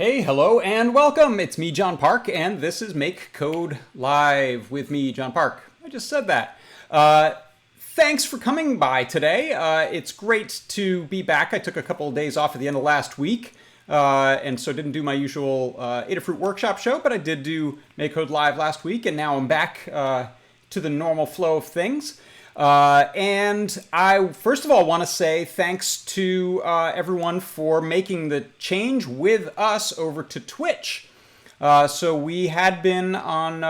Hey, hello, and welcome. It's me, John Park, and this is MakeCode Live with me, John Park. I just said that. Thanks for coming by today. It's great to be back. I took a couple of days off at the end of last week, and so didn't do my usual Adafruit workshop show, but I did do MakeCode Live last week, and now I'm back to the normal flow of things. And I, first of all, want to say thanks to everyone for making the change with us over to Twitch. So we had been on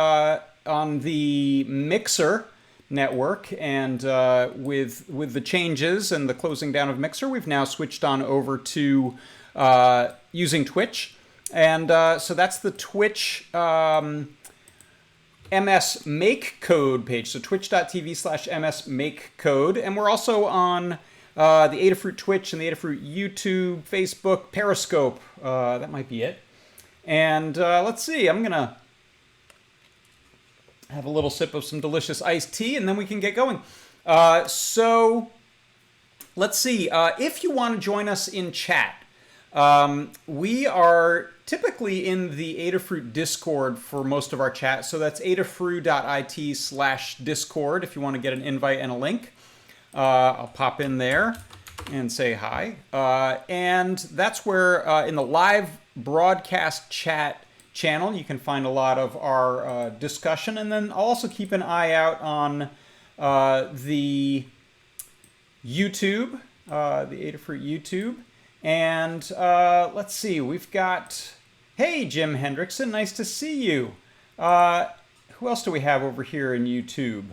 the Mixer network, and with the changes and the closing down of Mixer, we've now switched on over to using Twitch. And so that's the Twitch MS MakeCode page, so twitch.tv/MS MakeCode. And we're also on the Adafruit Twitch and the Adafruit YouTube, Facebook, Periscope. That might be it. And let's see, I'm going to have a little sip of some delicious iced tea, and then we can get going. So let's see, if you want to join us in chat, we are typically in the Adafruit Discord for most of our chat. So that's adafruit.it/Discord if you want to get an invite and a link. I'll pop in there and say hi. And that's where in the live broadcast chat channel, you can find a lot of our discussion. And then I'll also keep an eye out on the YouTube, the Adafruit YouTube. And let's see, we've got, hey, Jim Hendrickson, nice to see you. Who else do we have over here in YouTube?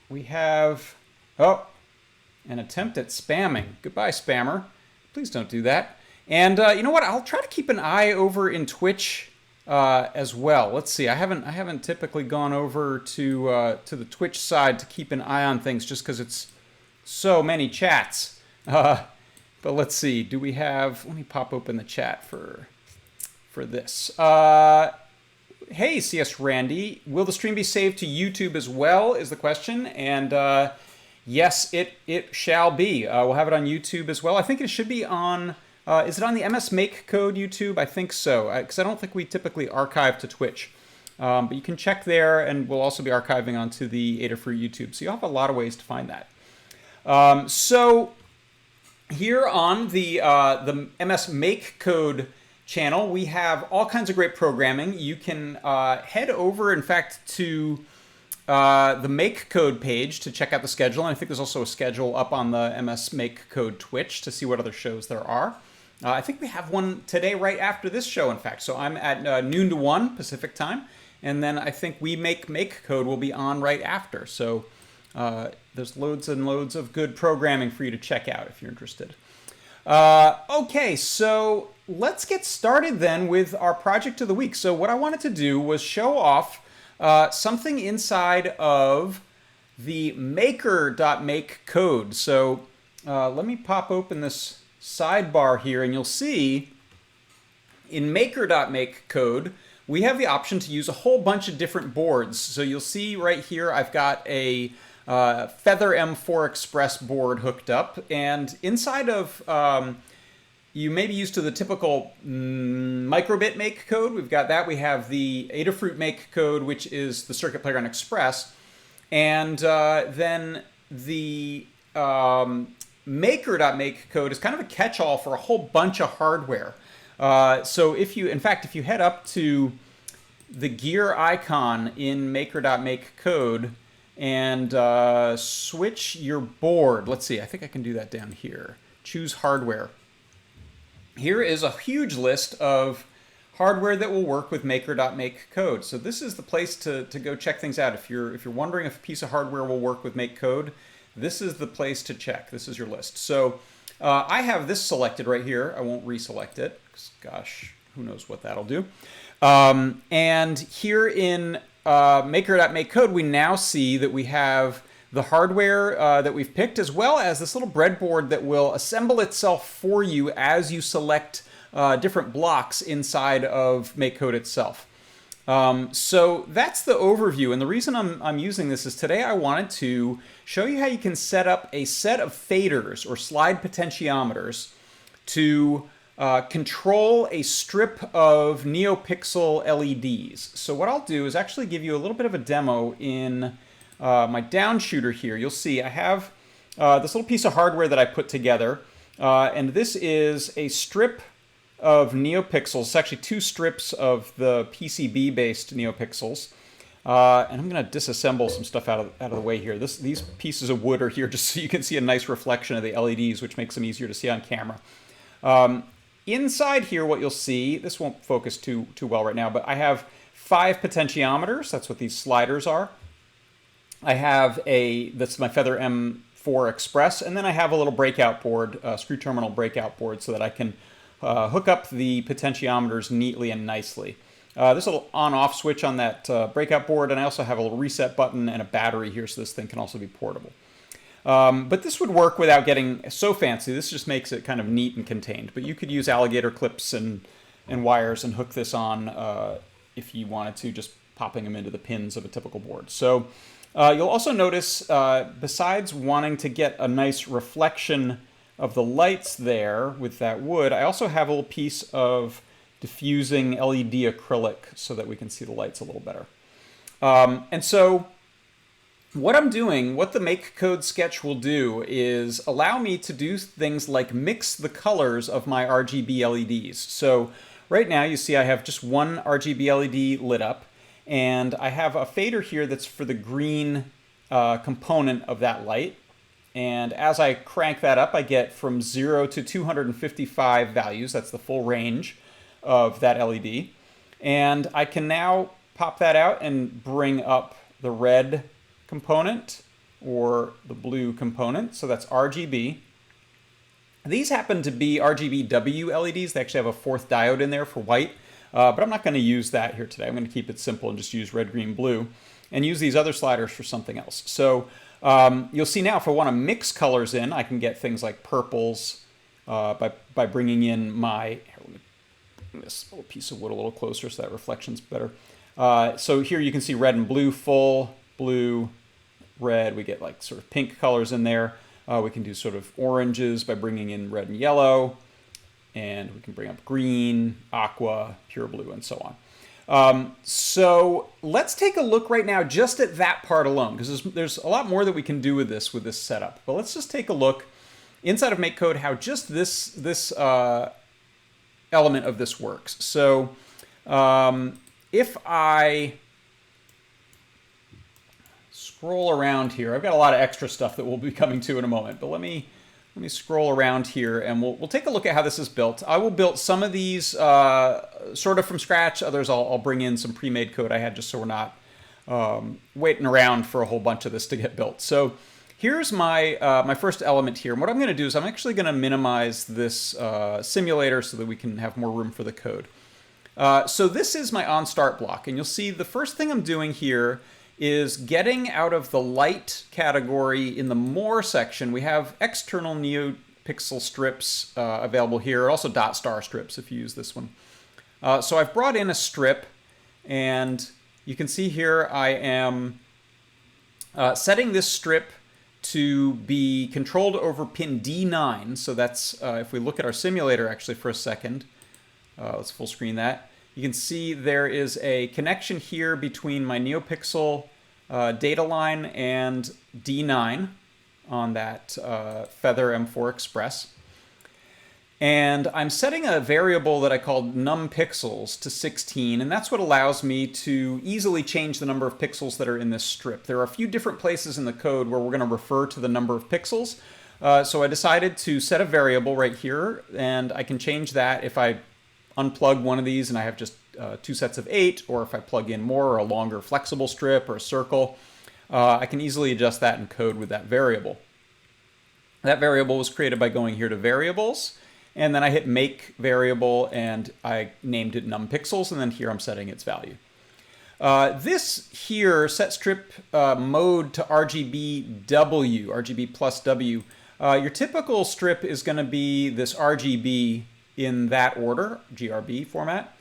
We have, oh, an attempt at spamming. Goodbye, spammer. Please don't do that. And you know what? I'll try to keep an eye over in Twitch as well. Let's see. I haven't typically gone over to the Twitch side to keep an eye on things just because it's so many chats. But let's see, do we have, let me pop open the chat for this. Hey, CS Randy, will the stream be saved to YouTube as well is the question. And yes, it shall be. We'll have it on YouTube as well. I think it should be on, is it on the MS MakeCode YouTube? I think so, because I don't think we typically archive to Twitch. But you can check there, and we'll also be archiving onto the Adafruit YouTube. So you'll have a lot of ways to find that. So here on the MS MakeCode channel, we have all kinds of great programming. You can head over, in fact, to the MakeCode page to check out the schedule. And I think there's also a schedule up on the MS MakeCode Twitch to see what other shows there are. I think we have one today right after this show, in fact. So I'm at noon to 1 Pacific time. And then I think We Make MakeCode will be on right after. So there's loads and loads of good programming for you to check out if you're interested. Okay, so let's get started then with our project of the week. So what I wanted to do was show off something inside of the maker.makecode. So let me pop open this sidebar here, and you'll see in maker.makecode, we have the option to use a whole bunch of different boards. So you'll see right here, I've got a Feather M4 Express board hooked up, and inside of, you may be used to the typical microbit MakeCode. We've got that. We have the Adafruit MakeCode, which is the Circuit Playground Express, and then the maker.makecode is kind of a catch-all for a whole bunch of hardware. So if you, in fact, if you head up to the gear icon in maker.makecode and switch your board, let's see, I think I can do that down here. Choose hardware. Here is a huge list of hardware that will work with maker.makecode. So this is the place to go check things out. If you're wondering if a piece of hardware will work with MakeCode, this is the place to check. This is your list. So I have this selected right here. I won't reselect it, 'cause gosh, who knows what that'll do. And here in maker.makecode, we now see that we have the hardware that we've picked, as well as this little breadboard that will assemble itself for you as you select different blocks inside of MakeCode itself. So that's the overview, and the reason I'm using this is today I wanted to show you how you can set up a set of faders or slide potentiometers to control a strip of Neopixel LEDs. So what I'll do is actually give you a little bit of a demo in my down shooter here. You'll see I have this little piece of hardware that I put together, and this is a strip of Neopixels. It's actually two strips of the PCB-based Neopixels. And I'm going to disassemble some stuff out of the way here. These pieces of wood are here just so you can see a nice reflection of the LEDs, which makes them easier to see on camera. Inside here, what you'll see, this won't focus too well right now, but I have 5 potentiometers. That's what these sliders are. I have that's my Feather M4 Express, and then I have a little breakout board, screw terminal breakout board, so that I can hook up the potentiometers neatly and nicely. There's a little on-off switch on that breakout board, and I also have a little reset button and a battery here, so this thing can also be portable. But this would work without getting so fancy. This just makes it kind of neat and contained. But you could use alligator clips and wires and hook this on if you wanted to, just popping them into the pins of a typical board. So you'll also notice, besides wanting to get a nice reflection of the lights there with that wood, I also have a little piece of diffusing LED acrylic so that we can see the lights a little better. And so what I'm doing, what the MakeCode sketch will do, is allow me to do things like mix the colors of my RGB LEDs. So right now you see I have just one RGB LED lit up, and I have a fader here that's for the green component of that light. And as I crank that up, I get from 0 to 255 values. That's the full range of that LED. And I can now pop that out and bring up the red component or the blue component. So that's RGB. These happen to be RGBW LEDs. They actually have a 4th diode in there for white, but I'm not going to use that here today. I'm going to keep it simple and just use red, green, blue, and use these other sliders for something else. So you'll see now if I want to mix colors in, I can get things like purples by bringing in my, this little piece of wood a little closer so that reflection's better. So here you can see red and blue, full, blue, red. We get like sort of pink colors in there. We can do sort of oranges by bringing in red and yellow, and we can bring up green, aqua, pure blue, and so on. So let's take a look right now just at that part alone, because there's a lot more that we can do with this setup. But let's just take a look inside of MakeCode how just this element of this works. So if I scroll around here, I've got a lot of extra stuff that we'll be coming to in a moment, but let me scroll around here and we'll take a look at how this is built. I will build some of these sort of from scratch. Others I'll bring in some pre-made code I had just so we're not waiting around for a whole bunch of this to get built. So here's my my first element here. And what I'm going to do is I'm actually going to minimize this simulator so that we can have more room for the code. So this is my on-start block. And you'll see the first thing I'm doing here is getting out of the light category in the more section. We have external Neopixel strips available here, also dot star strips if you use this one. So I've brought in a strip, and you can see here I am setting this strip to be controlled over pin D9. So that's, if we look at our simulator actually for a second, let's full screen that. You can see there is a connection here between my Neopixel data line and D9 on that Feather M4 Express. And I'm setting a variable that I called numpixels to 16, and that's what allows me to easily change the number of pixels that are in this strip. There are a few different places in the code where we're going to refer to the number of pixels. So I decided to set a variable right here, and I can change that if I unplug one of these and I have just 2 sets of 8, or if I plug in more or a longer flexible strip or a circle, I can easily adjust that in code with that variable. That variable was created by going here to variables, and then I hit make variable and I named it numpixels, and then here I'm setting its value. This here, set strip mode to RGBW, RGB plus W. Your typical strip is going to be this RGB in that order, GRB format.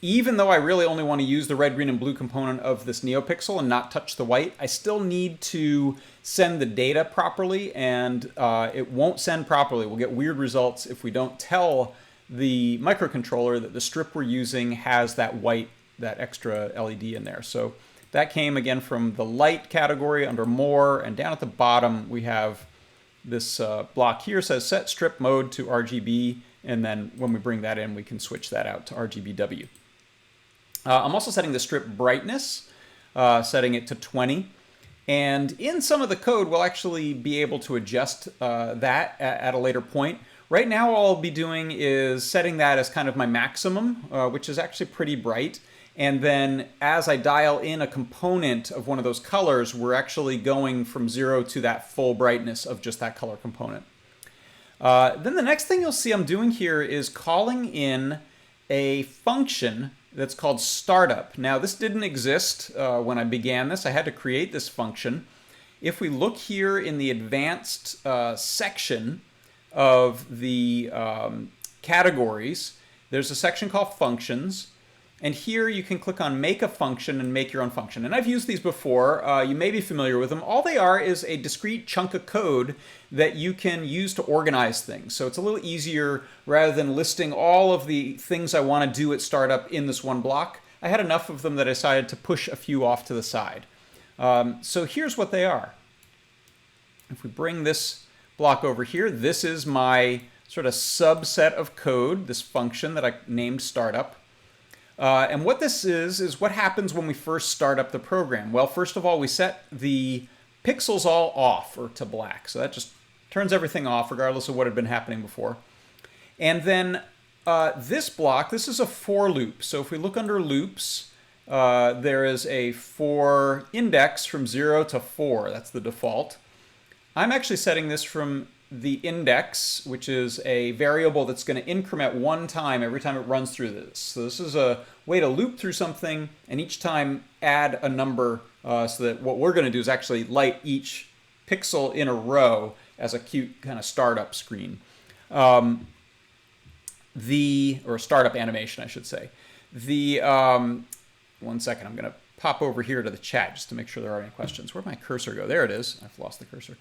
even though I really only want to use the red, green, and blue component of this Neopixel and not touch the white, I still need to send the data properly, and it won't send properly. We'll get weird results if we don't tell the microcontroller that the strip we're using has that white, that extra LED in there. So that came again from the light category under more, and down at the bottom we have this block here says set strip mode to RGB, and then when we bring that in we can switch that out to RGBW. I'm also setting the strip brightness, setting it to 20. And in some of the code, we'll actually be able to adjust that at a later point. Right now, all I'll be doing is setting that as kind of my maximum, which is actually pretty bright. And then as I dial in a component of one of those colors, we're actually going from 0 to that full brightness of just that color component. Then the next thing you'll see I'm doing here is calling in a function that's called startup. Now this didn't exist when I began this. I had to create this function. If we look here in the advanced section of the categories, there's a section called functions. And here you can click on make a function and make your own function. And I've used these before. You may be familiar with them. All they are is a discrete chunk of code that you can use to organize things. So it's a little easier rather than listing all of the things I want to do at startup in this one block. I had enough of them that I decided to push a few off to the side. So here's what they are. If we bring this block over here, this is my sort of subset of code, this function that I named startup. And what this is what happens when we first start up the program. Well, first of all, we set the pixels all off or to black. So that just turns everything off regardless of what had been happening before. And then this block, this is a for loop. So if we look under loops, there is a for index from 0 to 4. That's the default. I'm actually setting this from the index, which is a variable that's going to increment one time every time it runs through this. So this is a way to loop through something and each time add a number so that what we're going to do is actually light each pixel in a row as a cute kind of startup screen. Or startup animation, I should say. One second, I'm going to pop over here to the chat just to make sure there are any questions. Where'd my cursor go? There it is. I've lost the cursor.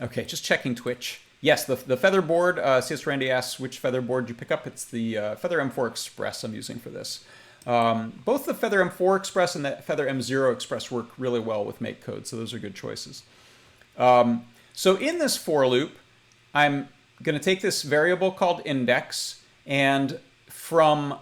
Okay, just checking Twitch. Yes, the Featherboard, CS Randy asks which Featherboard did you pick up. It's the Feather M4 Express I'm using for this. Both the Feather M4 Express and the Feather M0 Express work really well with MakeCode, so those are good choices. So in this for loop, I'm going to take this variable called index, and from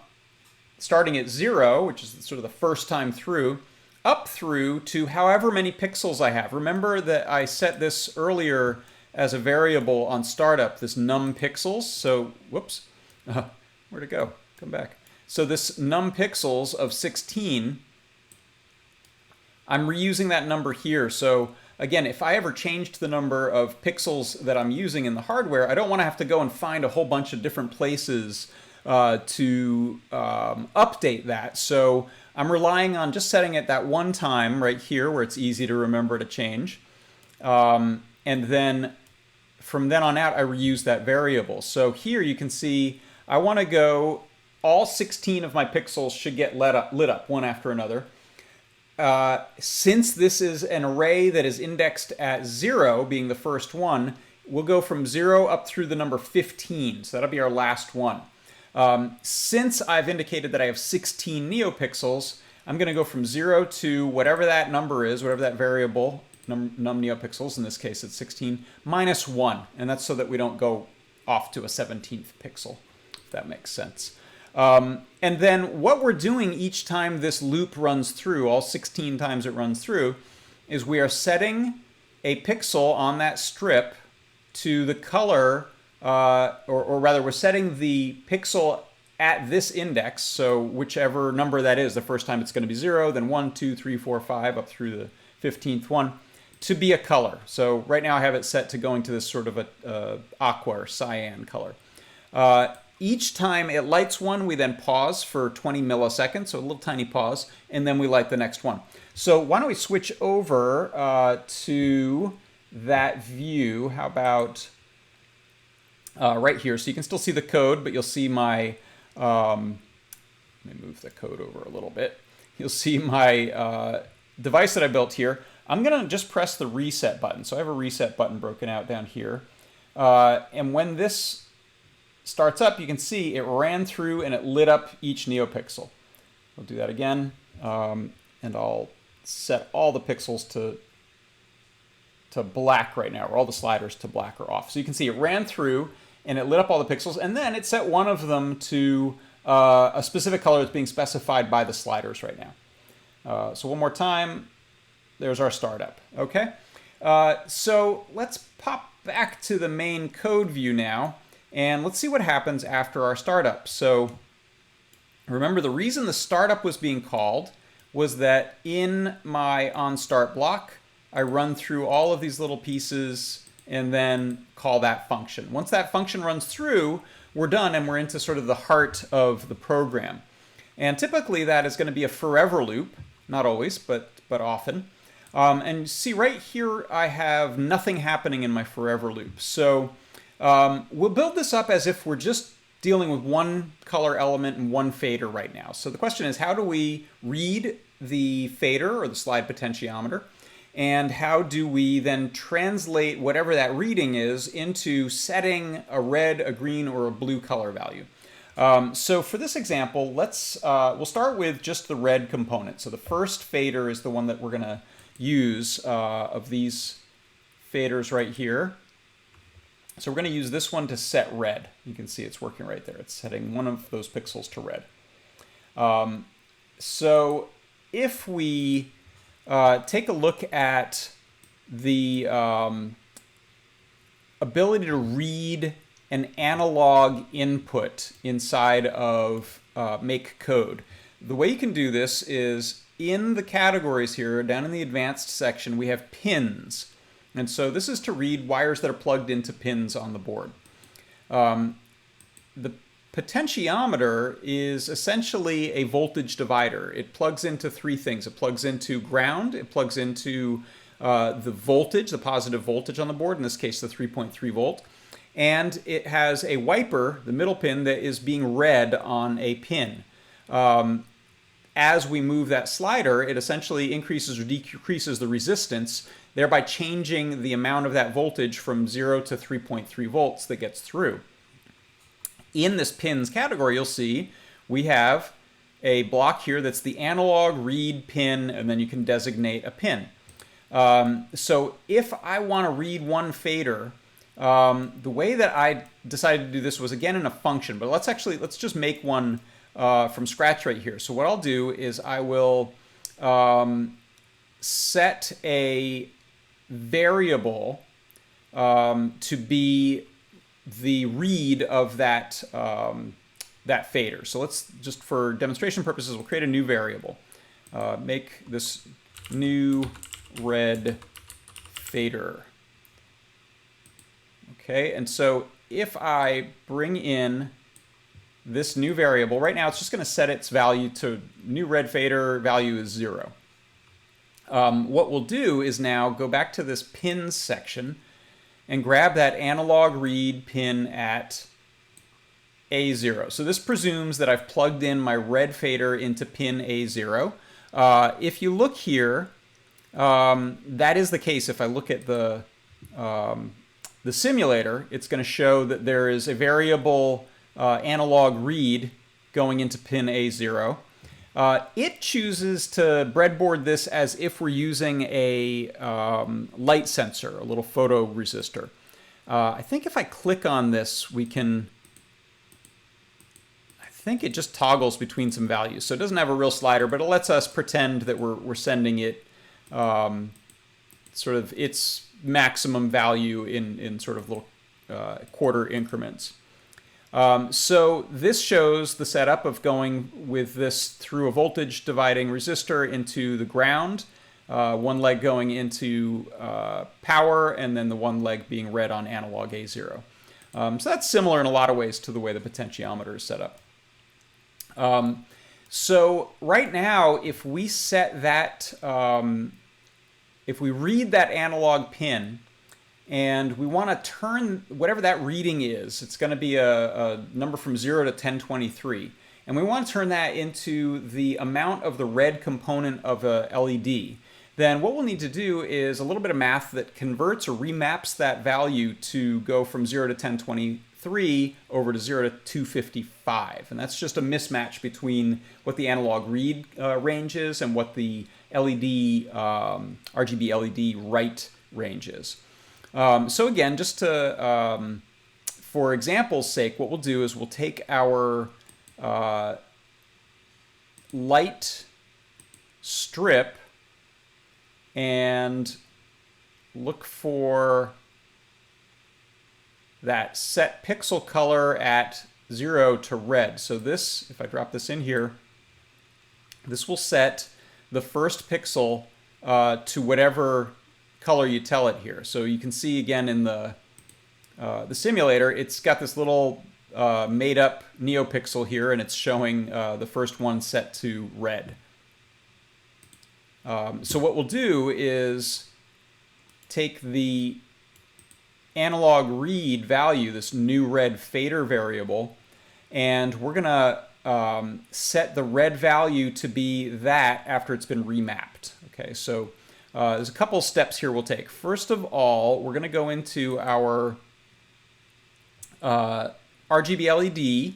starting at 0, which is sort of the first time through, up through to however many pixels I have. Remember that I set this earlier as a variable on startup, this num pixels. So, whoops, where'd it go? Come back. So this num pixels of 16, I'm reusing that number here. So again, if I ever changed the number of pixels that I'm using in the hardware, I don't want to have to go and find a whole bunch of different places to update that. So I'm relying on just setting it that one time right here where it's easy to remember to change. And then from then on out, I reuse that variable. So here you can see I want to go, all 16 of my pixels should get lit up one after another. Since this is an array that is indexed at 0, being the first one, we'll go from 0 up through the number 15. So that'll be our last one. Since I've indicated that I have 16 neopixels, I'm going to go from 0 to whatever that number is, whatever that variable, num neopixels, in this case it's 16, minus 1. And that's so that we don't go off to a 17th pixel, if that makes sense. And then what we're doing each time this loop runs through, all 16 times it runs through, is we are setting a pixel on that strip to the color, or rather we're setting the pixel at this index, so whichever number that is, the first time it's going to be 0, then 1, 2, 3, 4, 5, up through the 15th one, to be a color. So right now I have it set to going to this sort of a aqua or cyan color. Each time it lights one, we then pause for 20 milliseconds, so a little tiny pause, and then we light the next one. So why don't we switch over to that view? How about right here? So you can still see the code, but you'll see my Let me move the code over a little bit. You'll see my device that I built here. I'm going to just press the reset button. So I have a reset button broken out down here. And when this starts up, you can see it ran through and it lit up each Neopixel. I'll do that again. And I'll set all the pixels to black right now, or all the sliders to black or off. So you can see it ran through and it lit up all the pixels, and then it set one of them to a specific color that's being specified by the sliders right now. So one more time, there's our startup. Okay, so let's pop back to the main code view now, and let's see what happens after our startup. So remember, the reason the startup was being called was that in my onStart block, I run through all of these little pieces and then call that function. Once that function runs through, we're done and we're into sort of the heart of the program. And typically that is going to be a forever loop, not always, but often. And you see right here, I have nothing happening in my forever loop. So we'll build this up as if we're just dealing with one color element and one fader right now. So the question is, how do we read the fader or the slide potentiometer? And how do we then translate whatever that reading is into setting a red, a green, or a blue color value? So for this example, we'll start with just the red component. So the first fader is the one that we're going to use of these faders right here. So we're going to use this one to set red. You can see it's working right there. It's setting one of those pixels to red. So if we take a look at the ability to read an analog input inside of MakeCode, the way you can do this is in the categories here, down in the advanced section, we have pins. And so this is to read wires that are plugged into pins on the board. The potentiometer is essentially a voltage divider. It plugs into three things. It plugs into ground, it plugs into the voltage, the positive voltage on the board, in this case the 3.3 volt, and it has a wiper, the middle pin, that is being read on a pin. As we move that slider, it essentially increases or decreases the resistance, thereby changing the amount of that voltage from 0 to 3.3 volts that gets through. In this pins category, you'll see we have a block here that's the analog read pin, and then you can designate a pin. So if I want to read one fader, the way that I decided to do this was again in a function, but let's just make one from scratch right here. So what I'll do is I will set a variable to be the read of that that fader. So let's just, for demonstration purposes, we'll create a new variable. Make this new red fader. Okay, and so if I bring in this new variable, right now it's just going to set its value to new red fader value is 0. What we'll do is now go back to this pins section and grab that analog read pin at A0. So this presumes that I've plugged in my red fader into pin A0. If you look here, that is the case. If I look at the simulator, it's going to show that there is a variable analog read going into pin A0. It chooses to breadboard this as if we're using a light sensor, a little photoresistor. I think if I click on this, I think it just toggles between some values. So it doesn't have a real slider, but it lets us pretend that we're sending it sort of its maximum value in sort of little quarter increments. So this shows the setup of going with this through a voltage dividing resistor into the ground, one leg going into power, and then the one leg being read on analog A0. So that's similar in a lot of ways to the way the potentiometer is set up. So right now, if we set that, if we read that analog pin, and we want to turn whatever that reading is, it's going to be a number from 0 to 1023. and we want to turn that into the amount of the red component of a LED. Then what we'll need to do is a little bit of math that converts or remaps that value to go from 0 to 1023 over to 0 to 255. And that's just a mismatch between what the analog read range is and what the LED, RGB LED write range is. So again, just to, for example's sake, what we'll do is we'll take our light strip and look for that set pixel color at 0 to red. So this, if I drop this in here, this will set the first pixel to whatever color you tell it here. So you can see again in the simulator, it's got this little made up Neopixel here, and it's showing the first one set to red. So what we'll do is take the analog read value, this new red fader variable, and we're going to set the red value to be that after it's been remapped. Okay, so there's a couple steps here we'll take. First of all, we're going to go into our RGB LED,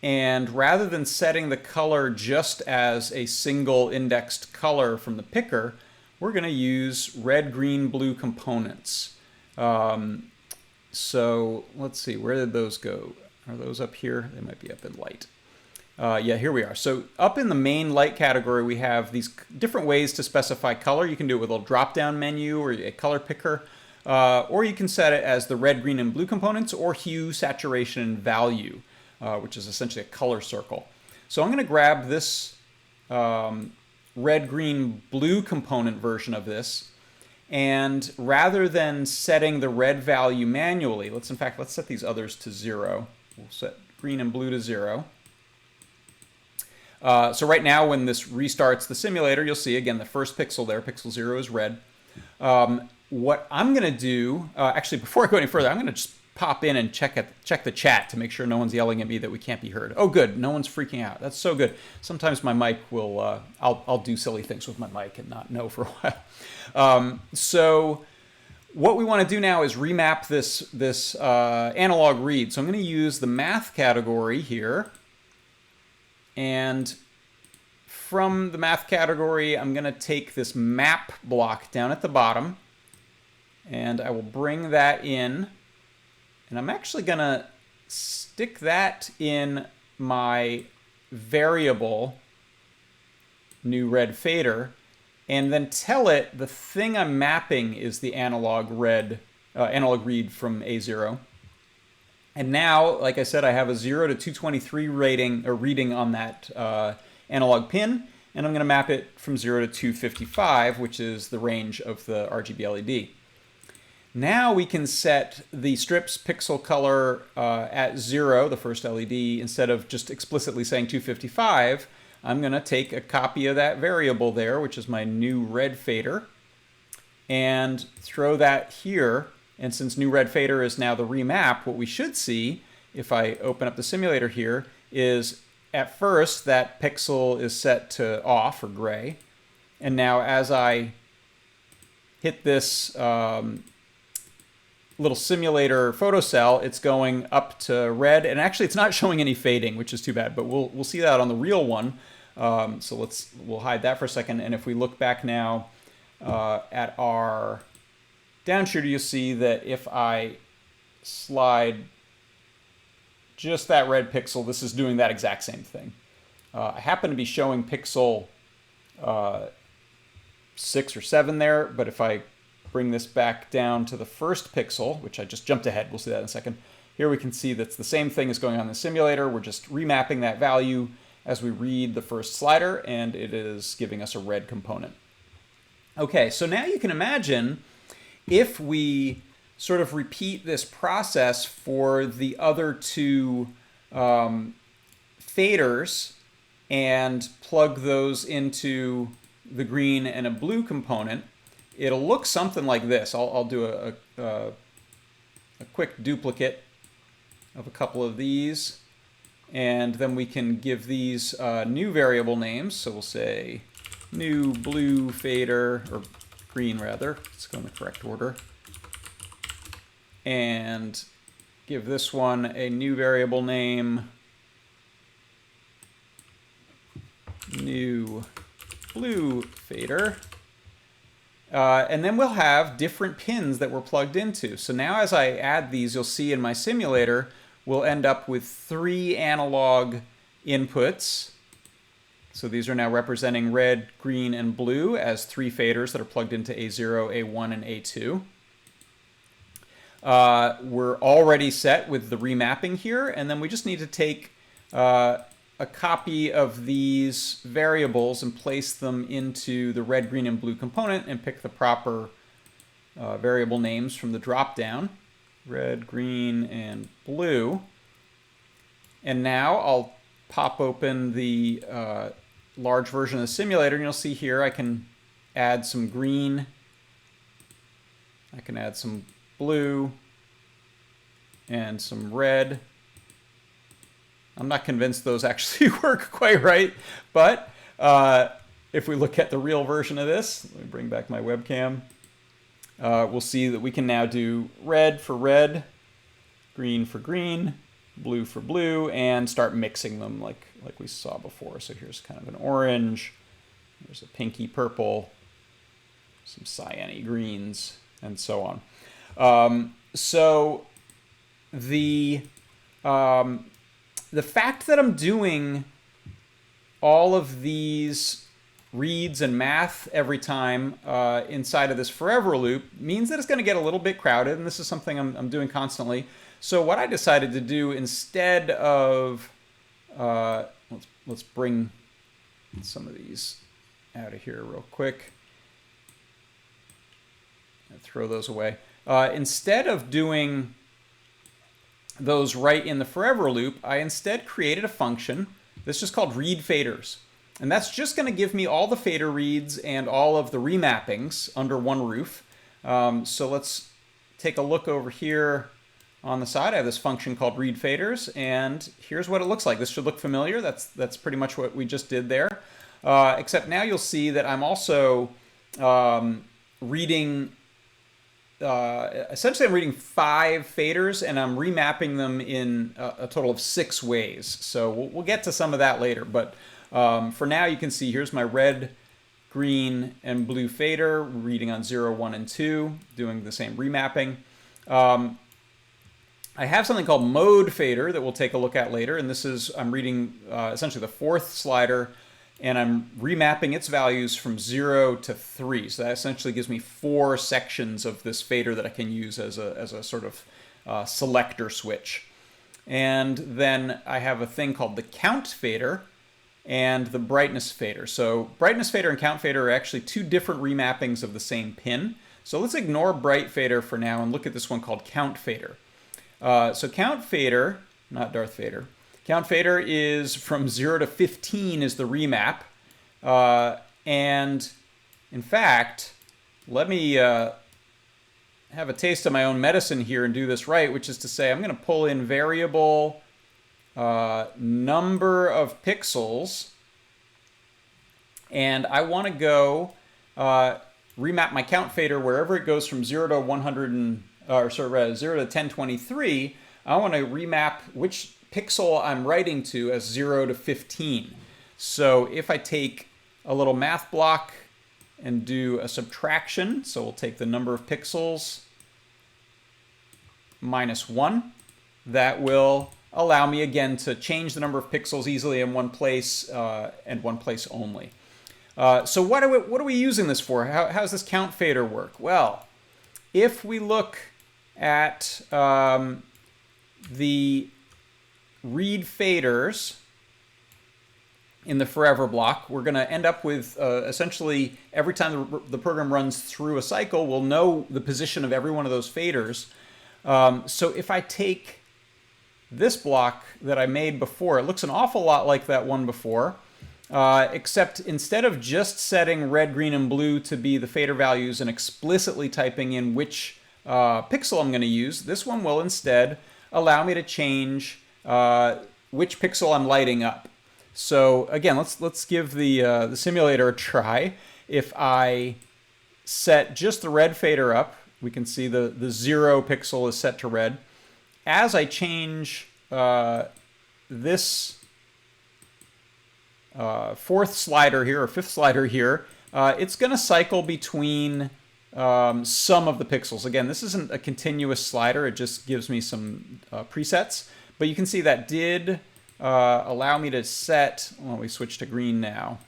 and rather than setting the color just as a single indexed color from the picker, we're going to use red, green, blue components. So let's see, where did those go? Are those up here? They might be up in light. Yeah, here we are. So up in the main light category, we have these different ways to specify color. You can do it with a little drop-down menu or a color picker, or you can set it as the red, green, and blue components, or hue, saturation, and value, which is essentially a color circle. So I'm going to grab this red, green, blue component version of this, and rather than setting the red value manually, let's set these others to 0. We'll set green and blue to 0. So right now, when this restarts the simulator, you'll see again the first pixel there, pixel 0 is red. What I'm going to do, actually before I go any further, I'm going to just pop in and check the chat to make sure no one's yelling at me that we can't be heard. Oh, good, no one's freaking out. That's so good. Sometimes my mic will, I'll do silly things with my mic and not know for a while. So what we want to do now is remap this analog read. So I'm going to use the math category here. And from the math category, I'm going to take this map block down at the bottom, and I will bring that in. And I'm actually going to stick that in my variable new red fader, and then tell it the thing I'm mapping is the analog read analog from A0. And now, like I said, I have a 0 to 223 reading on that analog pin, and I'm going to map it from 0 to 255, which is the range of the RGB LED. Now we can set the strip's pixel color at 0, the first LED, instead of just explicitly saying 255. I'm going to take a copy of that variable there, which is my new red fader, and throw that here. And since new red fader is now the remap, what we should see, if I open up the simulator here, is at first that pixel is set to off or gray. And now as I hit this little simulator photocell, it's going up to red, and actually it's not showing any fading, which is too bad, but we'll see that on the real one. So we'll hide that for a second, and if we look back now at our downshooter, you'll see that if I slide just that red pixel, this is doing that exact same thing. I happen to be showing pixel 6 or 7 there, but if I bring this back down to the first pixel, which I just jumped ahead, we'll see that in a second. Here we can see that's the same thing as going on in the simulator. We're just remapping that value as we read the first slider, and it is giving us a red component. Okay, so now you can imagine if we sort of repeat this process for the other two faders and plug those into the green and a blue component, it'll look something like this. I'll do a quick duplicate of a couple of these, And then we can give these new variable names. So we'll say new blue fader, or green rather. Let's go in the correct order. And give this one a new variable name, new blue fader. And then we'll have different pins that we're plugged into. So now as I add these, you'll see in my simulator, we'll end up with 3 analog inputs. So these are now representing red, green, and blue as 3 faders that are plugged into A0, A1, and A2. We're already set with the remapping here, and then we just need to take a copy of these variables and place them into the red, green, and blue component and pick the proper variable names from the drop-down. Red, green, and blue. And now I'll pop open the large version of the simulator, and you'll see here I can add some green, I can add some blue, and some red. I'm not convinced those actually work quite right, but if we look at the real version of this, let me bring back my webcam, we'll see that we can now do red for red, green for green, blue for blue, and start mixing them like we saw before. So here's kind of an orange, there's a pinky purple, some cyany greens, and so on. So the fact that I'm doing all of these reads and math every time inside of this forever loop means that it's going to get a little bit crowded, and this is something I'm doing constantly. So what I decided to do instead of, let's bring some of these out of here real quick. I'll throw those away. Instead of doing those right in the forever loop, I instead created a function. This is called read faders. And that's just going to give me all the fader reads and all of the remappings under one roof. So let's take a look over here on the side. I have this function called read faders, and here's what it looks like. This should look familiar. That's pretty much what we just did there. Except now you'll see that I'm also reading essentially I'm reading 5 faders, and I'm remapping them in a total of 6 ways. So we'll get to some of that later, but for now you can see here's my red, green, and blue fader reading on 0, 1, and 2, doing the same remapping. I have something called mode fader that we'll take a look at later, and this is, I'm reading essentially the 4th slider, and I'm remapping its values from 0 to 3. So that essentially gives me 4 sections of this fader that I can use as a sort of selector switch. And then I have a thing called the count fader and the brightness fader. So brightness fader and count fader are actually 2 different remappings of the same pin. So let's ignore bright fader for now and look at this one called count fader. So count fader, not Darth Vader, count fader is from 0 to 15 is the remap. And in fact, let me have a taste of my own medicine here and do this right, which is to say I'm going to pull in variable number of pixels, and I want to go remap my count fader wherever it goes from 0 to 0 to 1023. I want to remap which pixel I'm writing to as 0 to 15. So if I take a little math block and do a subtraction, so we'll take the number of pixels minus 1, that will allow me again to change the number of pixels easily in one place and one place only. So what are we using this for? How does this count fader work? Well, if we look at the read faders in the forever block, we're going to end up with essentially every time the program runs through a cycle, we'll know the position of every one of those faders. So if I take this block that I made before, it looks an awful lot like that one before, except instead of just setting red, green, and blue to be the fader values and explicitly typing in which pixel I'm going to use, this one will instead allow me to change which pixel I'm lighting up. So again, let's give the simulator a try. If I set just the red fader up, we can see the 0 pixel is set to red. As I change this fourth slider here, or fifth slider here, it's going to cycle between some of the pixels. Again, this isn't a continuous slider. It just gives me some presets. But you can see that did allow me to set, well, we switch to green now.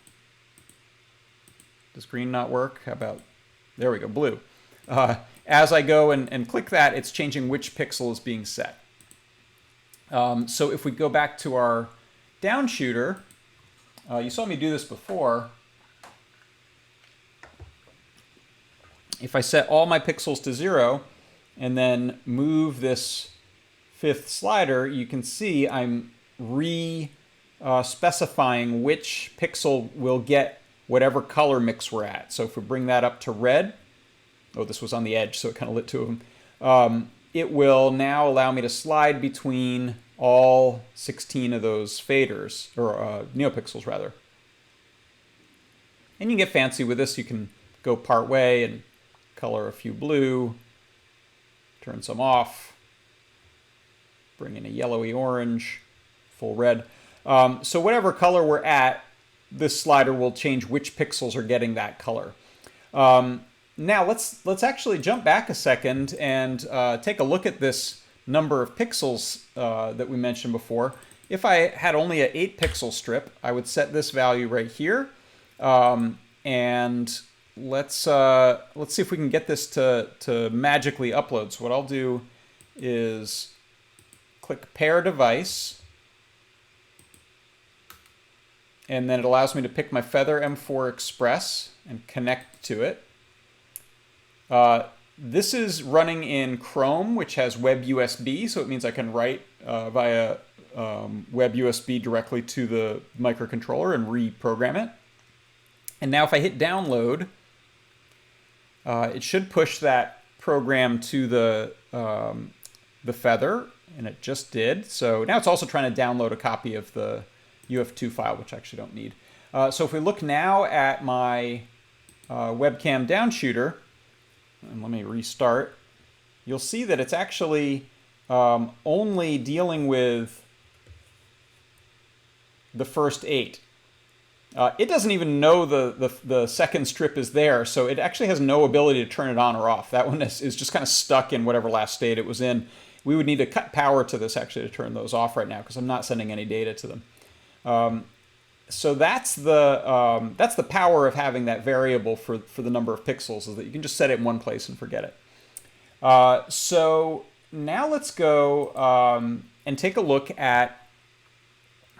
Does green not work? How about, there we go, blue. As I go and click that, it's changing which pixel is being set. So if we go back to our down shooter, you saw me do this before. If I set all my pixels to 0 and then move this fifth slider, you can see I'm specifying which pixel will get whatever color mix we're at. So if we bring that up to red, oh, this was on the edge, so it kind of lit two of them. It will now allow me to slide between all 16 of those faders, or neopixels rather. And you can get fancy with this. You can go part way and color a few blue, turn some off, bring in a yellowy orange, full red. So whatever color we're at, this slider will change which pixels are getting that color. Now let's actually jump back a second and take a look at this number of pixels that we mentioned before. If I had only an 8 pixel strip, I would set this value right here. And let's see if we can get this to magically upload. So what I'll do is click pair device. And then it allows me to pick my Feather M4 Express and connect to it. This is running in Chrome, which has Web USB, so it means I can write via Web USB directly to the microcontroller and reprogram it. And now if I hit download, it should push that program to the Feather, and it just did. So now it's also trying to download a copy of the UF2 file, which I actually don't need. So if we look now at my webcam down shooter, and let me restart, you'll see that it's actually only dealing with the first 8. It doesn't even know the second strip is there, so it actually has no ability to turn it on or off. That one is just kind of stuck in whatever last state it was in. We would need to cut power to this actually to turn those off right now, because I'm not sending any data to them. So that's the power of having that variable for the number of pixels, is that you can just set it in one place and forget it. So now let's go and take a look at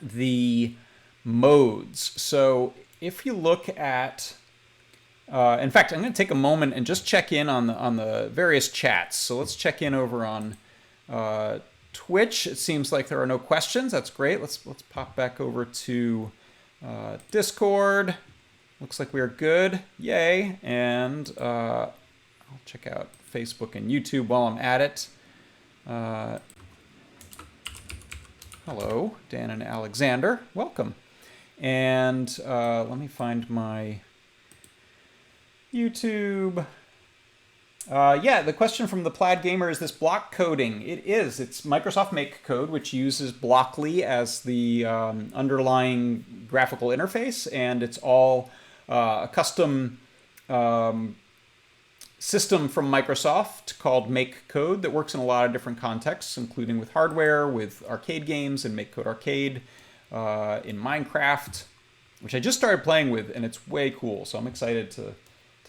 the modes. So if you look at, in fact, I'm going to take a moment and just check in on the various chats. So let's check in over on Twitch. It seems like there are no questions. That's great. Let's pop back over to Discord. Looks like we are good. Yay. And I'll check out Facebook and YouTube while I'm at it. Hello, Dan and Alexander. Welcome. And let me find my YouTube. Yeah, the question from the Plaid Gamer, is this block coding? It is. It's Microsoft MakeCode, which uses Blockly as the underlying graphical interface, and it's all a custom system from Microsoft called MakeCode that works in a lot of different contexts, including with hardware, with arcade games, and MakeCode Arcade, in Minecraft, which I just started playing with, and it's way cool. So I'm excited to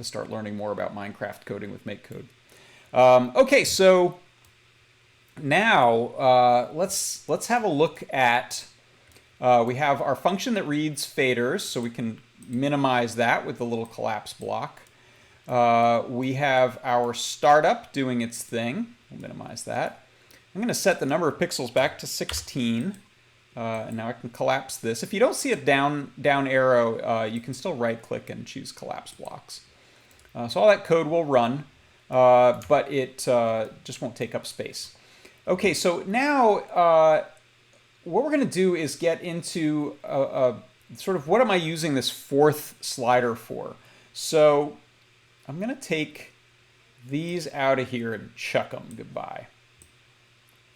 start learning more about Minecraft coding with MakeCode. Okay, so now let's have a look at, we have our function that reads faders, so we can minimize that with the little collapse block. We have our startup doing its thing. We'll minimize that. I'm going to set the number of pixels back to 16. And now I can collapse this. If you don't see a down arrow, you can still right-click and choose collapse blocks. So all that code will run, but it just won't take up space. Okay, so now what we're going to do is get into a sort of what am I using this fourth slider for. So I'm going to take these out of here and chuck them. Goodbye.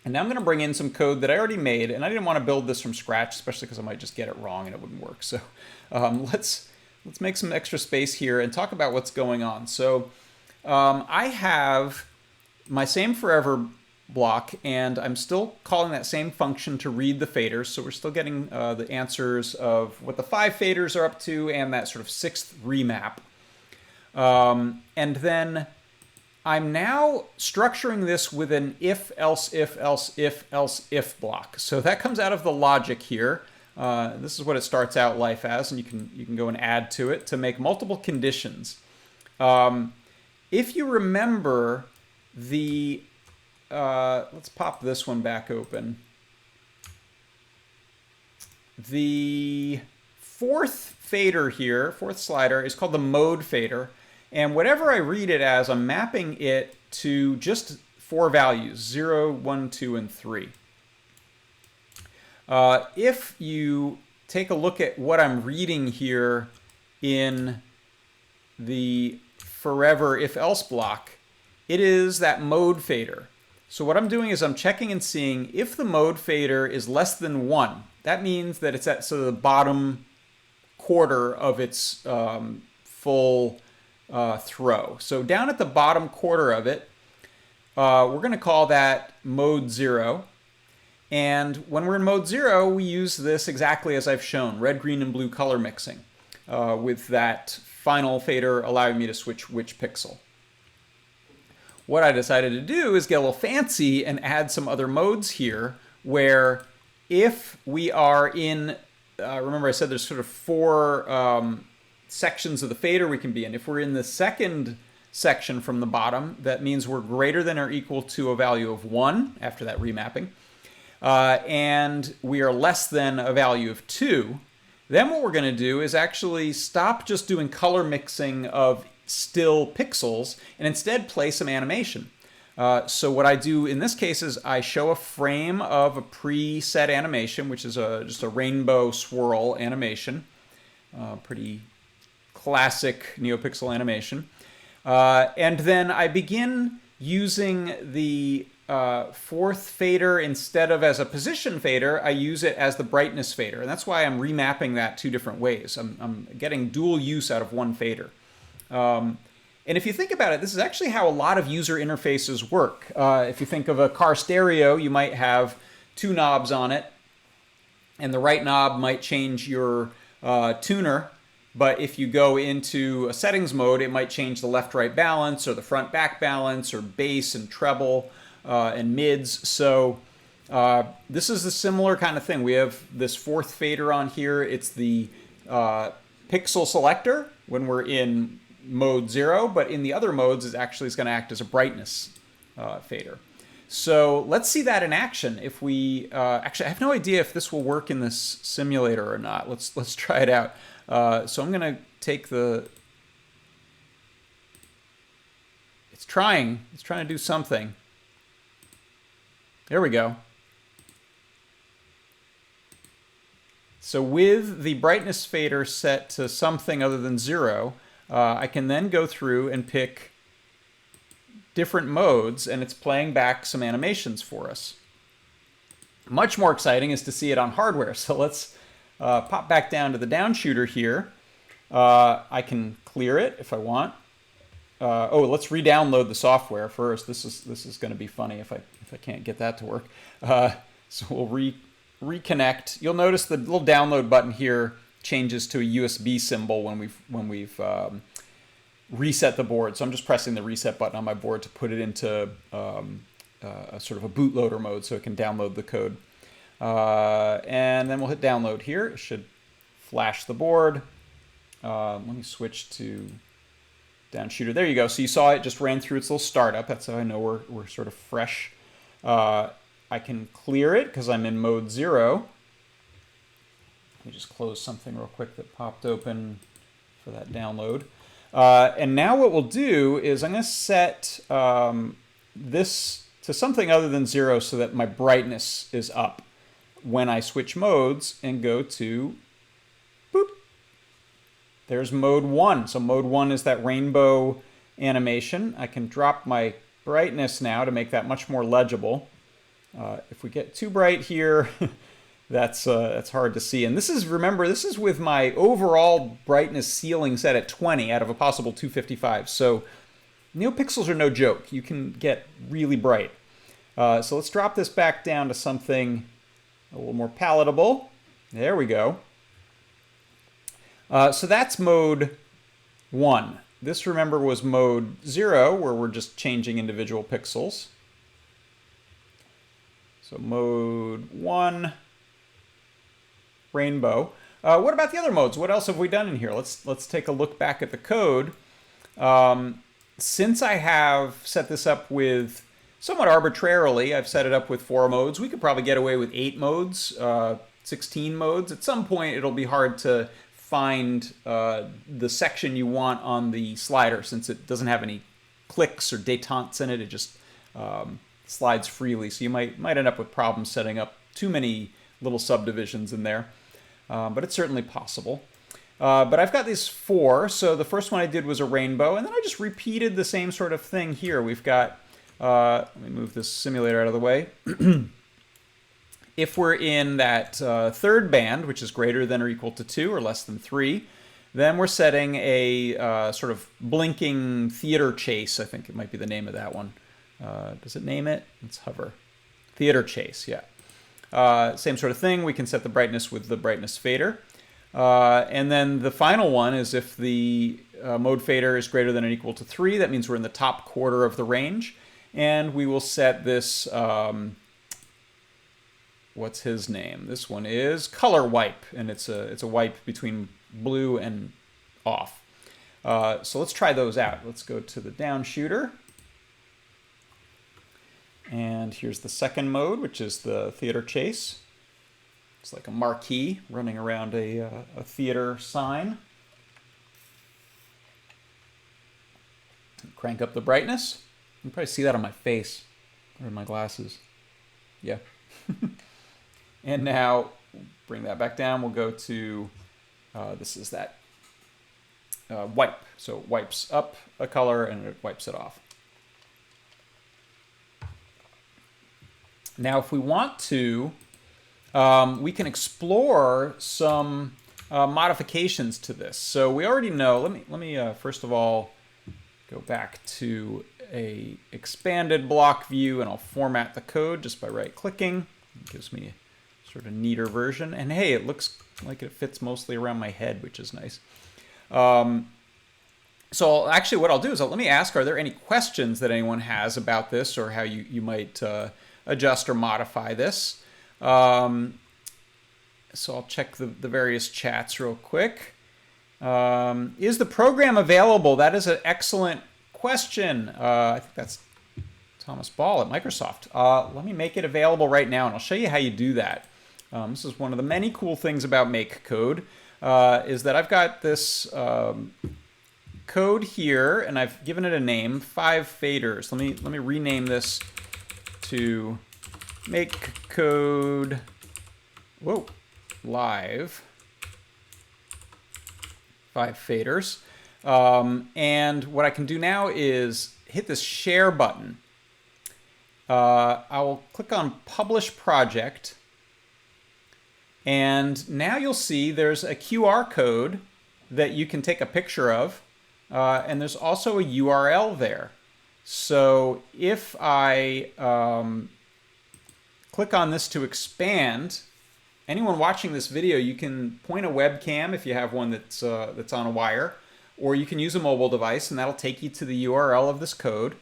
And now I'm going to bring in some code that I already made, and I didn't want to build this from scratch, especially because I might just get it wrong and it wouldn't work. So let's make some extra space here and talk about what's going on. So I have my same forever block, and I'm still calling that same function to read the faders. So we're still getting the answers of what the 5 faders are up to and that sort of 6th remap. And then I'm now structuring this with an if, else, if block. So that comes out of the logic here. This is what it starts out life as, and you can go and add to it to make multiple conditions. If you remember the, let's pop this one back open. The 4th fader here, 4th slider, is called the mode fader. And whatever I read it as, I'm mapping it to just 4 values, 0, 1, 2, and 3. If you take a look at what I'm reading here in the forever if-else block, it is that mode fader. So what I'm doing is I'm checking and seeing if the mode fader is less than 1. That means that it's at sort of the bottom quarter of its full throw. So down at the bottom quarter of it, we're going to call that mode 0. And when we're in mode 0, we use this exactly as I've shown, red, green, and blue color mixing, with that final fader allowing me to switch which pixel. What I decided to do is get a little fancy and add some other modes here, where if we are in, remember I said there's sort of 4 sections of the fader we can be in. If we're in the 2nd section from the bottom, that means we're greater than or equal to a value of 1 after that remapping. And we are less than a value of 2. Then what we're going to do is actually stop just doing color mixing of still pixels and instead play some animation. So what I do in this case is I show a frame of a preset animation, which is just a rainbow swirl animation. Pretty classic Neopixel animation. And then I begin using the 4th fader instead of as a position fader, I use it as the brightness fader. And that's why I'm remapping that 2 different ways. I'm getting dual use out of 1 fader. And if you think about it, this is actually how a lot of user interfaces work. If you think of a car stereo, you might have 2 knobs on it, and the right knob might change your tuner. But if you go into a settings mode, it might change the left-right balance or the front-back balance or bass and treble and mids. So this is a similar kind of thing. We have this 4th fader on here. It's the pixel selector when we're in mode 0, but in the other modes it actually is going to act as a brightness fader. So let's see that in action. If we actually, I have no idea if this will work in this simulator or not. Let's try it out. So I'm going to take the. It's trying to do something. There we go. So with the brightness fader set to something other than 0, I can then go through and pick different modes, and it's playing back some animations for us. Much more exciting is to see it on hardware. So let's pop back down to the down shooter here. I can clear it if I want. Oh, let's re-download the software first. This is going to be funny if I can't get that to work. So we'll reconnect. You'll notice the little download button here changes to a USB symbol when we've reset the board. So I'm just pressing the reset button on my board to put it into a sort of a bootloader mode so it can download the code. And then we'll hit download here. It should flash the board. Let me switch to down shooter. There you go. So you saw it just ran through its little startup. That's how I know we're sort of fresh. I can clear it because I'm in mode 0. Let me just close something real quick that popped open for that download. And now what we'll do is I'm going to set this to something other than 0 so that my brightness is up. when I switch modes and go to, boop, there's mode 1. So mode 1 is that rainbow animation. I can drop my brightness now to make that much more legible. If we get too bright here, that's hard to see. And this is, remember, this is with my overall brightness ceiling set at 20 out of a possible 255. So Neopixels are no joke. You can get really bright. So let's drop this back down to something a little more palatable. There we go. So that's mode 1. This, remember, was mode 0, where we're just changing individual pixels. So mode 1, rainbow. What about the other modes? What else have we done in here? Let's take a look back at the code. Since I have set this up with, somewhat arbitrarily, I've set it up with 4 modes. We could probably get away with 8 modes, 16 modes. At some point, it'll be hard to find the section you want on the slider, since it doesn't have any clicks or détentes in it. It just slides freely. So you might end up with problems setting up too many little subdivisions in there. But it's certainly possible. But I've got these 4. So the first one I did was a rainbow, and then I just repeated the same sort of thing here. We've got, let me move this simulator out of the way. If we're in that third band, which is greater than or equal to 2 or less than 3, then we're setting a sort of blinking theater chase. I think it might be the name of that one. Does it name it? Let's hover. Theater chase, yeah. Same sort of thing. We can set the brightness with the brightness fader. And then the final one is if the mode fader is greater than or equal to 3, that means we're in the top quarter of the range. And we will set this, what's his name? This one is color wipe, and it's a wipe between blue and off. So let's try those out. Let's go to the down shooter. And here's the second mode, which is the theater chase. It's like a marquee running around a theater sign. Crank up the brightness. You can probably see that on my face or in my glasses. Yeah. And now bring that back down. We'll go to, this is that wipe. So it wipes up a color and it wipes it off. Now, if we want to, we can explore some modifications to this. So we already know, let me first of all go back to a expanded block view, and I'll format the code just by right-clicking. It gives me a sort of neater version. And hey, it looks like it fits mostly around my head, which is nice. So actually what I'll do is let me ask, are there any questions that anyone has about this, or how you might adjust or modify this? So I'll check the various chats real quick. Is the program available? That is an excellent question. I think that's Thomas Ball at Microsoft. Let me make it available right now, and I'll show you how you do that. This is one of the many cool things about MakeCode, is that I've got this code here, and I've given it a name, 5 faders. Let me rename this to MakeCode live 5 faders. And what I can do now is hit this share button. I will click on Publish Project. And now you'll see there's a QR code that you can take a picture of. And there's also a URL there. So if I click on this to expand, anyone watching this video, you can point a webcam if you have one that's on a wire, or you can use a mobile device, and that'll take you to the URL of this code.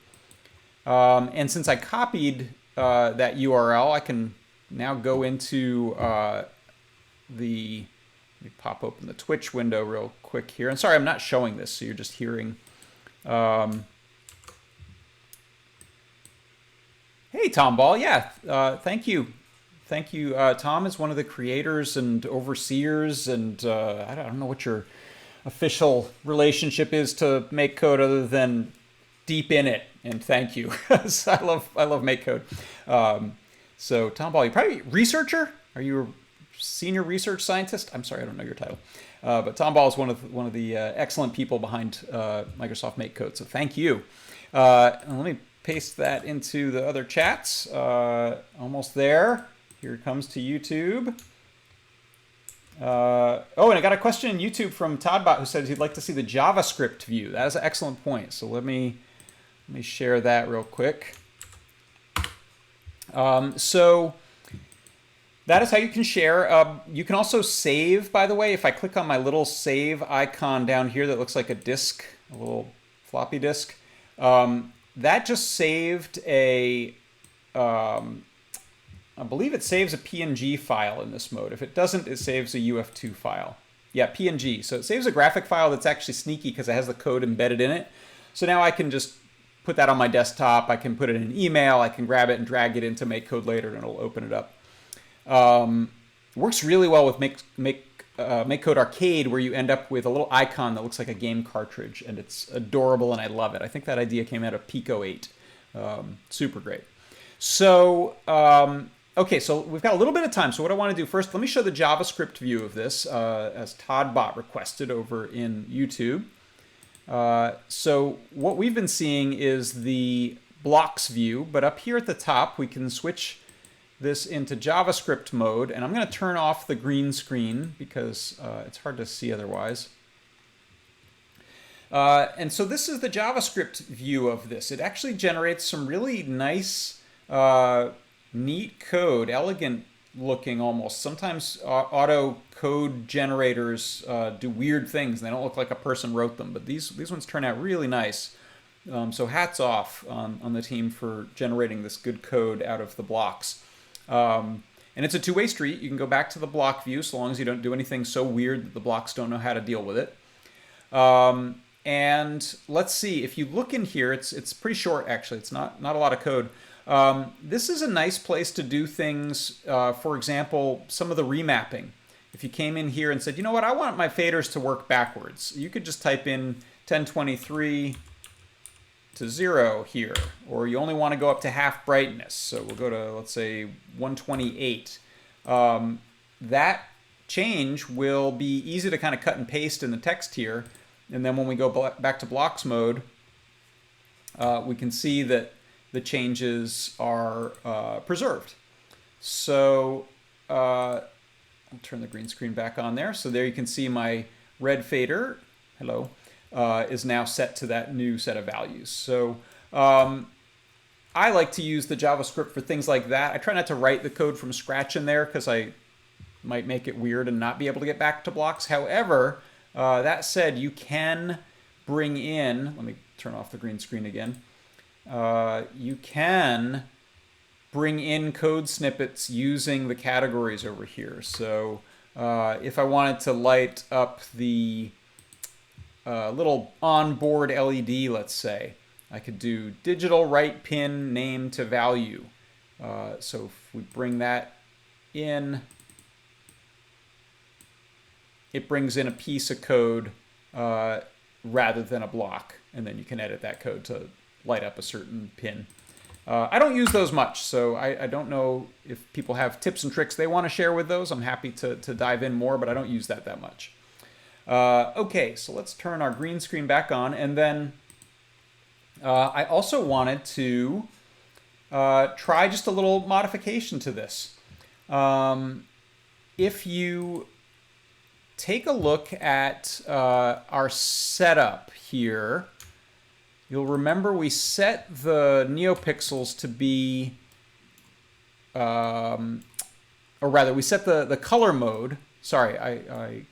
And since I copied that URL, I can now go into let me pop open the Twitch window real quick here. And sorry, I'm not showing this, so you're just hearing. Hey, Tom Ball. Yeah, thank you. Thank you. Tom is one of the creators and overseers, and I don't know what your official relationship is to MakeCode other than deep in it, and thank you. I love MakeCode. So Tom Ball, you're probably researcher? Are you a senior research scientist? I'm sorry, I don't know your title. But Tom Ball is one of the excellent people behind Microsoft MakeCode, so thank you. And let me paste that into the other chats. Almost there. Here it comes to YouTube. Oh, and I got a question in YouTube from Toddbot who says he'd like to see the JavaScript view. That is an excellent point. So let me share that real quick. So that is how you can share. You can also save, by the way. If I click on my little save icon down here that looks like a disk, a little floppy disk, that just saved a, I believe it saves a PNG file in this mode. If it doesn't, it saves a UF2 file. Yeah, PNG. So it saves a graphic file that's actually sneaky because it has the code embedded in it. So now I can just put that on my desktop. I can put it in an email. I can grab it and drag it into MakeCode later, and it'll open it up. Works really well with MakeCode Arcade, where you end up with a little icon that looks like a game cartridge, and it's adorable, and I love it. I think that idea came out of Pico 8. Super great. So, okay, so we've got a little bit of time. So what I want to do first, let me show the JavaScript view of this, as Toddbot requested over in YouTube. So what we've been seeing is the blocks view, but up here at the top, we can switch this into JavaScript mode, and I'm going to turn off the green screen because it's hard to see otherwise. And so this is the JavaScript view of this. It actually generates some really nice, neat code, elegant looking almost. Sometimes auto code generators do weird things and they don't look like a person wrote them, but these ones turn out really nice. So hats off on the team for generating this good code out of the blocks. And it's a two-way street. You can go back to the block view so long as you don't do anything so weird that the blocks don't know how to deal with it. And let's see, if you look in here, it's pretty short actually. It's not a lot of code. This is a nice place to do things, for example, some of the remapping. If you came in here and said, you know what, I want my faders to work backwards, you could just type in 1023 to 0 here, or you only want to go up to half brightness. So we'll go to, let's say, 128. That change will be easy to kind of cut and paste in the text here. And then when we go back to blocks mode, we can see that the changes are preserved. So I'll turn the green screen back on there. So there you can see my red fader, hello, is now set to that new set of values. So I like to use the JavaScript for things like that. I try not to write the code from scratch in there because I might make it weird and not be able to get back to blocks. However, that said, you can bring in, let me turn off the green screen again. You can bring in code snippets using the categories over here. So if I wanted to light up the little onboard LED, let's say, I could do digital write pin name to value. So if we bring that in, it brings in a piece of code rather than a block, and then you can edit that code to light up a certain pin. I don't use those much, so I don't know if people have tips and tricks they want to share with those. I'm happy to dive in more, but I don't use that much. Okay, so let's turn our green screen back on, and then I also wanted to try just a little modification to this. If you take a look at our setup here, you'll remember we set the Neopixels to be, or rather we set the color mode, sorry, I'm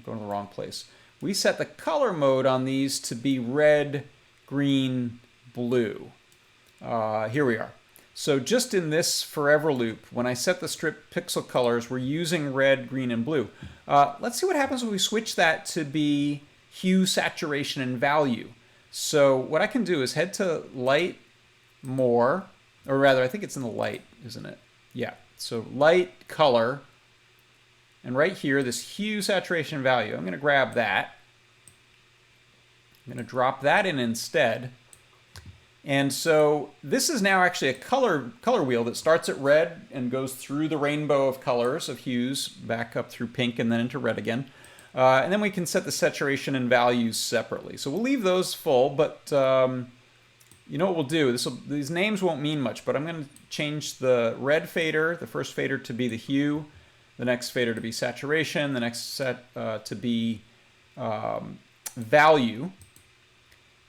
going to the wrong place. We set the color mode on these to be red, green, blue. Here we are. So just in this forever loop, when I set the strip pixel colors, we're using red, green, and blue. Let's see what happens when we switch that to be hue, saturation, and value. So what I can do is head to light more, or rather, I think it's in the light, isn't it? Yeah, so light, color, and right here, this hue, saturation, and value. I'm going to grab that. I'm going to drop that in instead. And so this is now actually a color wheel that starts at red and goes through the rainbow of colors, of hues, back up through pink and then into red again. And then we can set the saturation and values separately. So we'll leave those full, but you know what we'll do? These names won't mean much, but I'm going to change the red fader, the first fader, to be the hue, the next fader to be saturation, the next set to be value.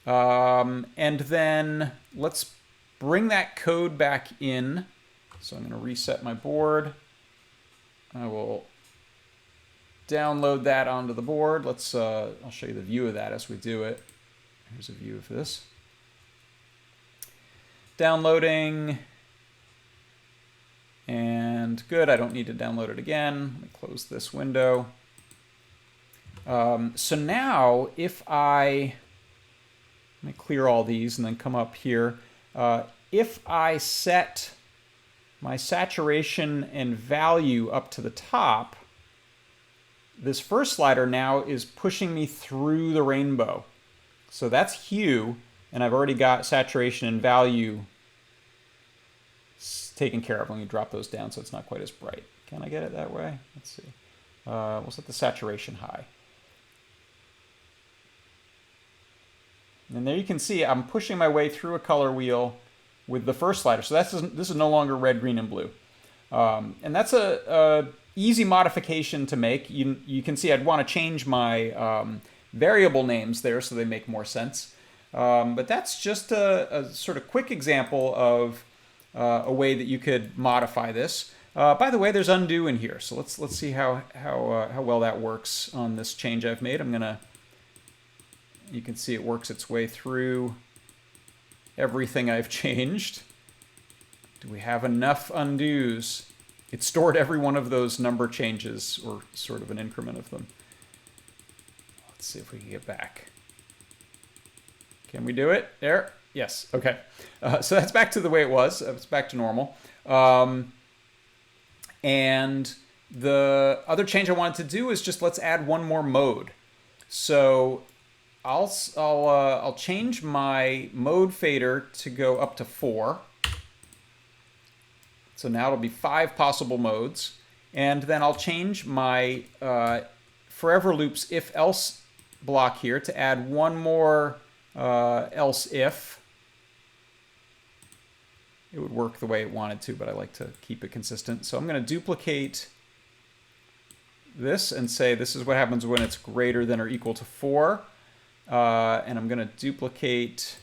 And then let's bring that code back in. So I'm going to reset my board. I will download that onto the board. Let's I'll show you the view of that as we do it. Here's a view of this. Downloading. And good, I don't need to download it again. Let me close this window. So now if let me clear all these and then come up here. If I set my saturation and value up to the top, this first slider now is pushing me through the rainbow. So that's hue, and I've already got saturation and value taken care of. Let me drop those down so it's not quite as bright. Can I get it that way? Let's see. We'll set the saturation high. And there you can see I'm pushing my way through a color wheel with the first slider. So this is no longer red, green, and blue. And that's a easy modification to make. You can see I'd want to change my variable names there so they make more sense. But that's just a sort of quick example of a way that you could modify this. By the way, there's undo in here. So let's see how well that works on this change I've made. You can see it works its way through everything I've changed. Do we have enough undos? It stored every one of those number changes, or sort of an increment of them. Let's see if we can get back. Can we do it? There? Yes. Okay. So that's back to the way it was. It's back to normal. And the other change I wanted to do is just let's add one more mode. So I'll change my mode fader to go up to 4. So now it'll be 5 possible modes. And then I'll change my forever loops if-else block here to add one more else if. It would work the way it wanted to, but I like to keep it consistent. So I'm going to duplicate this and say this is what happens when it's greater than or equal to 4. And I'm going to duplicate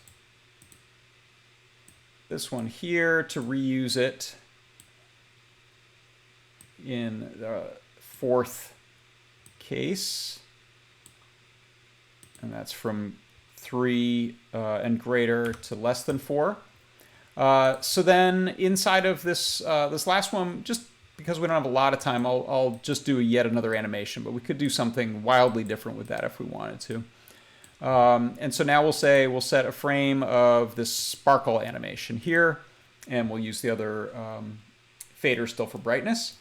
this one here to reuse it in the 4th case. And that's from 3 and greater to less than 4. So then inside of this this last one, just because we don't have a lot of time, I'll just do yet another animation, but we could do something wildly different with that if we wanted to. And so now we'll set a frame of this sparkle animation here, and we'll use the other fader still for brightness.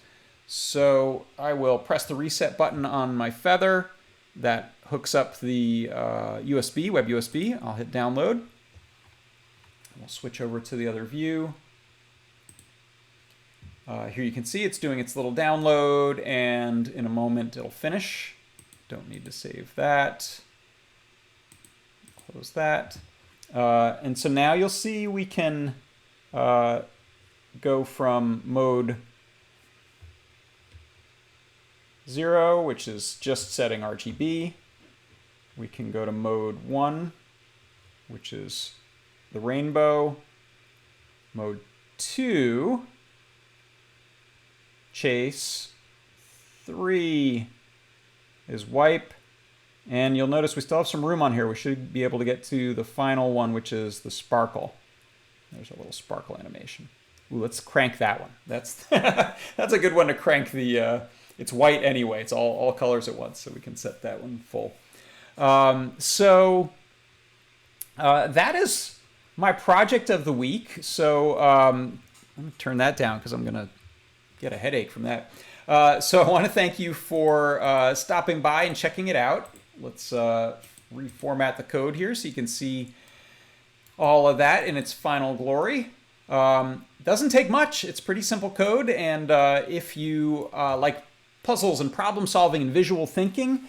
So I will press the reset button on my feather. That hooks up the USB, web USB. I'll hit download. We'll switch over to the other view. Here you can see it's doing its little download, and in a moment it'll finish. Don't need to save that. Close that. And so now you'll see we can go from mode 0, which is just setting RGB. We can go to mode 1, which is the rainbow. Mode 2, chase. 3 is wipe. And you'll notice we still have some room on here. We should be able to get to the final one, which is the sparkle. There's a little sparkle animation. Ooh, let's crank that one. That's that's a good one to crank the... it's white anyway. It's all colors at once, so we can set that one full. That is my project of the week. So I'm going to turn that down because I'm going to get a headache from that. So I want to thank you for stopping by and checking it out. Let's reformat the code here so you can see all of that in its final glory. Doesn't take much. It's pretty simple code, and if you like puzzles and problem solving and visual thinking,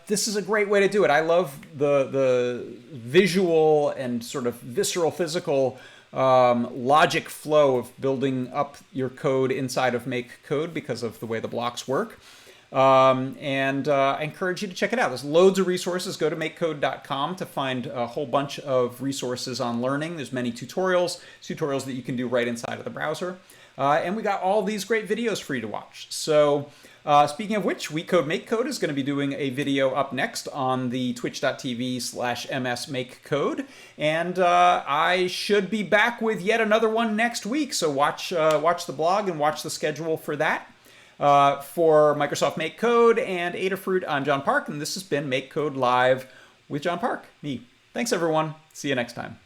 this is a great way to do it. I love the visual and sort of visceral physical logic flow of building up your code inside of MakeCode because of the way the blocks work. I encourage you to check it out. There's loads of resources. Go to makecode.com to find a whole bunch of resources on learning. There's many tutorials that you can do right inside of the browser. And we got all these great videos for you to watch. So speaking of which, MakeCode is going to be doing a video up next on the twitch.tv/msmakecode. And I should be back with yet another one next week. So watch the blog and watch the schedule for that. For Microsoft MakeCode and Adafruit, I'm John Park, and this has been MakeCode Live with John Park, me. Thanks, everyone. See you next time.